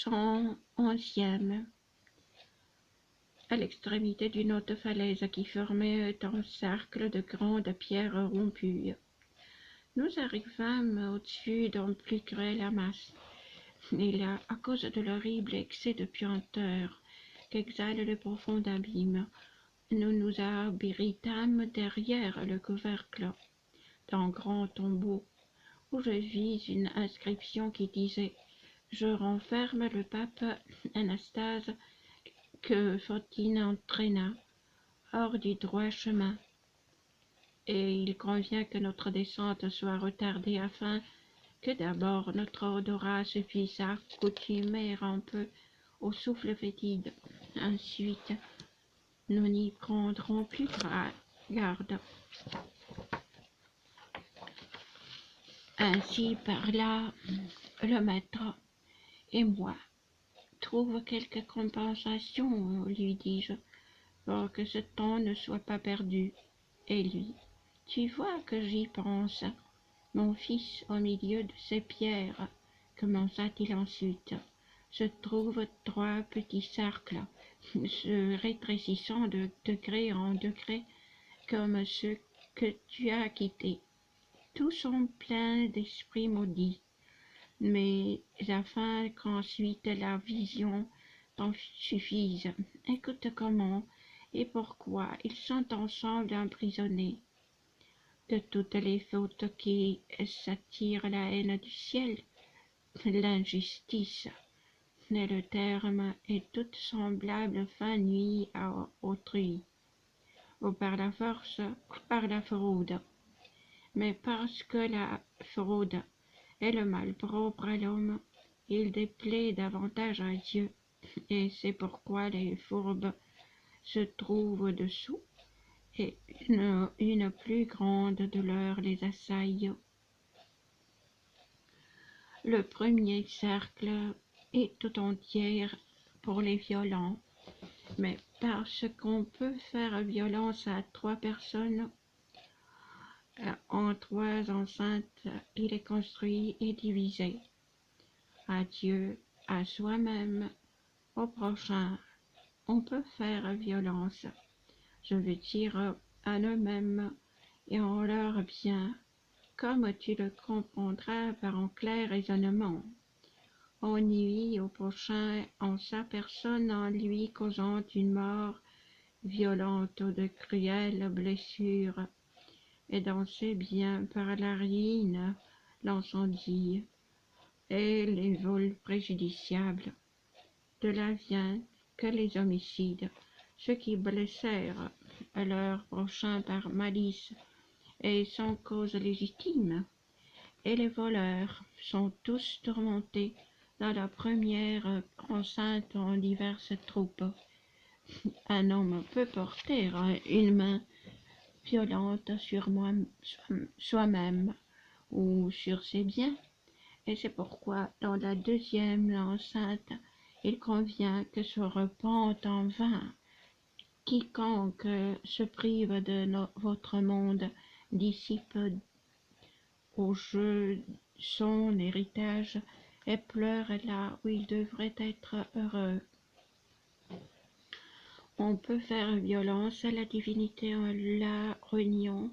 111e. À l'extrémité d'une haute falaise qui formait un cercle de grandes pierres rompues. Nous arrivâmes au-dessus d'un plus cruel amas, et là, à cause de l'horrible excès de puanteur qu'exhale le profond abîme, nous nous abritâmes derrière le couvercle d'un grand tombeau, où je vis une inscription qui disait « Je renferme le pape Anastase que Fotine entraîna hors du droit chemin, et il convient que notre descente soit retardée afin que d'abord notre odorat se puisse accoutumer un peu au souffle fétide. Ensuite, nous n'y prendrons plus garde. » Ainsi parla le maître, et moi, trouve quelque compensation, lui dis-je, pour que ce temps ne soit pas perdu. Et lui, tu vois que j'y pense, mon fils, au milieu de ces pierres, commença-t-il ensuite, se trouvent 3 petits cercles, se rétrécissant de degré en degré, comme ceux que tu as quittés. Tous sont pleins d'esprits maudits, mais afin qu'ensuite la vision t'en suffise, écoute comment et pourquoi ils sont ensemble emprisonnés. De toutes les fautes qui s'attirent la haine du ciel, l'injustice est le terme, et toute semblable fin nuit à autrui, ou par la force, ou par la fraude. Mais parce que la fraude est le mal propre à l'homme, il déplaît davantage à Dieu, et c'est pourquoi les fourbes se trouvent dessous, et une plus grande douleur les assaille. Le premier cercle est tout entier pour les violents, mais parce qu'on peut faire violence à 3 personnes, en 3 enceintes, il est construit et divisé. À Dieu, à soi-même, au prochain, on peut faire violence, je veux dire à eux-mêmes et en leur bien, comme tu le comprendras par un clair raisonnement. On nuit au prochain en sa personne en lui causant une mort violente ou de cruelles blessures, et dans ses biens par la ruine, l'incendie et les vols préjudiciables. De là vient que les homicides, ceux qui blessèrent leur prochain par malice et sans cause légitime, et les voleurs sont tous tourmentés dans la première enceinte en diverses troupes. Un homme peut porter une main violente sur soi-même ou sur ses biens, et c'est pourquoi dans la deuxième enceinte, il convient que se repente en vain quiconque se prive de votre monde, dissipe au jeu son héritage et pleure là où il devrait être heureux. On peut faire violence à la divinité en la reniant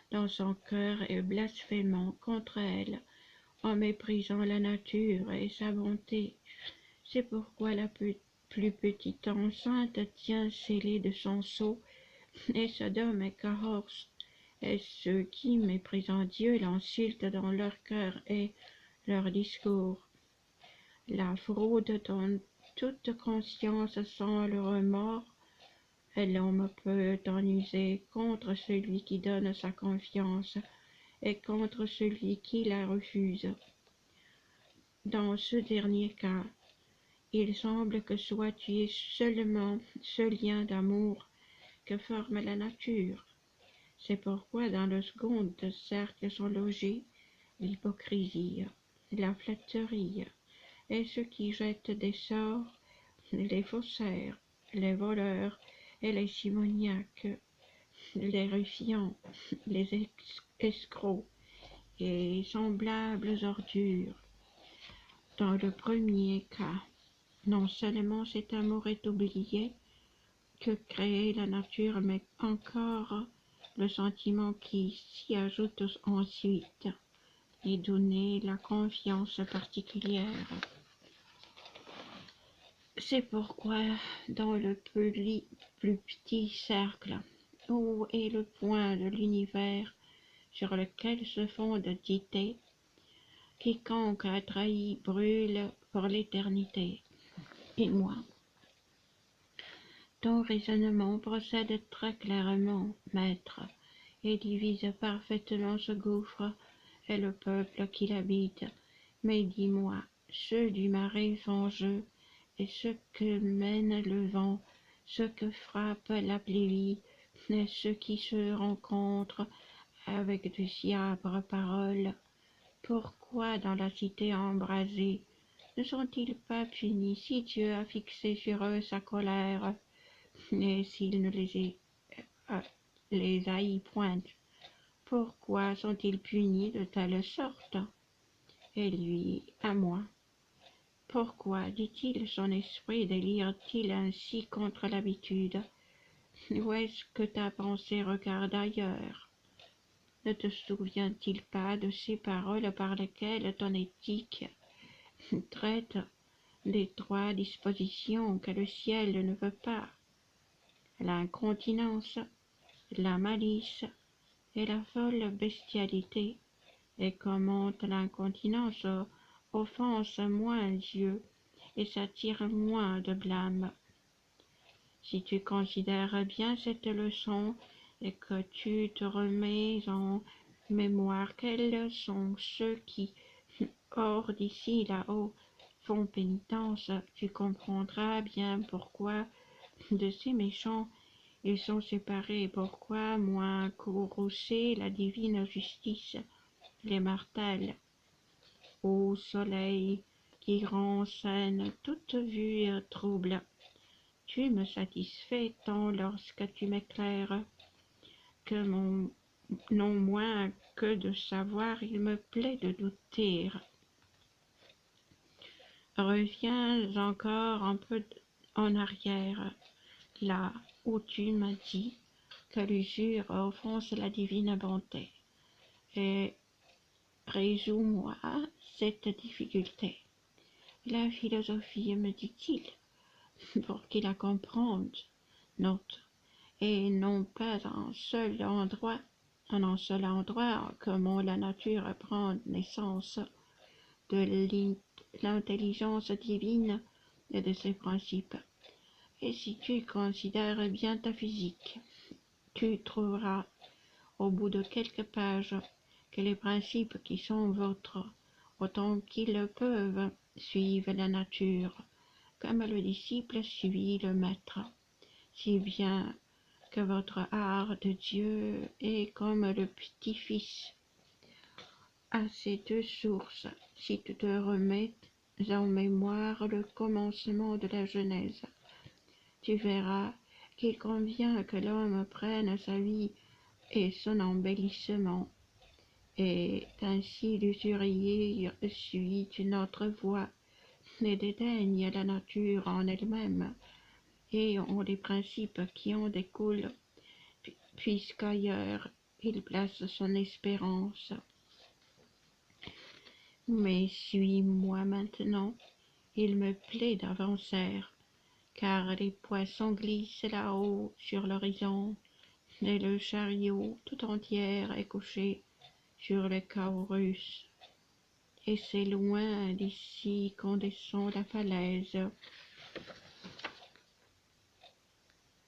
dans son cœur et blasphémant contre elle, en méprisant la nature et sa bonté. C'est pourquoi la plus petite enceinte tient scellée de son sceau, et Sodome et Cahors, et ceux qui, méprisant Dieu, l'insultent dans leur cœur et leur discours. La fraude donne toute conscience sans le remords, et l'homme peut en user contre celui qui donne sa confiance et contre celui qui la refuse. Dans ce dernier cas, il semble que soit tué seulement ce lien d'amour que forme la nature. C'est pourquoi dans le second cercle sont logés l'hypocrisie, la flatterie, et ceux qui jettent des sorts, les faussaires, les voleurs et les simoniaques, les ruffians, les escrocs et semblables ordures. Dans le premier cas, Non seulement cet amour est oublié, que créer la nature, mais encore le sentiment qui s'y ajoute ensuite et donner la confiance particulière. C'est pourquoi, dans le plus petit cercle, où est le point de l'univers sur lequel se fonde d'idées, quiconque a trahi brûle pour l'éternité. Et moi, ton raisonnement procède très clairement, maître, et divise parfaitement ce gouffre et le peuple qui l'habite. Mais dis-moi, ceux du marais fangeux, et ce que mène le vent, ce que frappe la pluie, et ceux qui se rencontrent avec de si âpres paroles, pourquoi dans la cité embrasée ne sont-ils pas punis si Dieu a fixé sur eux sa colère, et s'il ne les haït point, pourquoi sont-ils punis de telle sorte? Et lui, à moi, pourquoi, dit-il, son esprit délire-t-il ainsi contre l'habitude? Où est-ce que ta pensée regarde ailleurs? Ne te souvient-il pas de ces paroles par lesquelles ton éthique traite des trois dispositions que le ciel ne veut pas, l'incontinence, la malice et la folle bestialité, et comment l'incontinence offense moins Dieu et s'attire moins de blâme. Si tu considères bien cette leçon et que tu te remets en mémoire quels sont ceux qui, hors d'ici là-haut, font pénitence, tu comprendras bien pourquoi de ces méchants ils sont séparés, pourquoi moins courroucée la divine justice les martèle. Ô soleil qui rend saine toute vue trouble, tu me satisfais tant lorsque tu m'éclaires que non moins que de savoir il me plaît de douter. Reviens encore un peu en arrière, là où tu m'as dit que l'usure offense la divine bonté, et résous-moi cette difficulté. La philosophie, me dit-il, pour qu'il la comprenne, note, et non pas en un seul endroit, comment la nature prend naissance de l'intelligence divine et de ses principes. Et si tu considères bien ta physique, tu trouveras, au bout de quelques pages, que les principes qui sont vôtres, autant qu'ils le peuvent, suivent la nature, comme le disciple suit le maître, si bien que votre art de Dieu est comme le petit-fils à ces deux sources, si tu te remets en mémoire le commencement de la Genèse. Tu verras qu'il convient que l'homme prenne sa vie et son embellissement, et ainsi l'usurier suit une autre voie, et dédaigne la nature en elle-même, et ont les principes qui en découlent, puisqu'ailleurs il place son espérance. Mais suis-moi maintenant, il me plaît d'avancer, car les poissons glissent là-haut sur l'horizon, et le chariot tout entier est couché sur le Caurus, et c'est loin d'ici qu'on descend la falaise.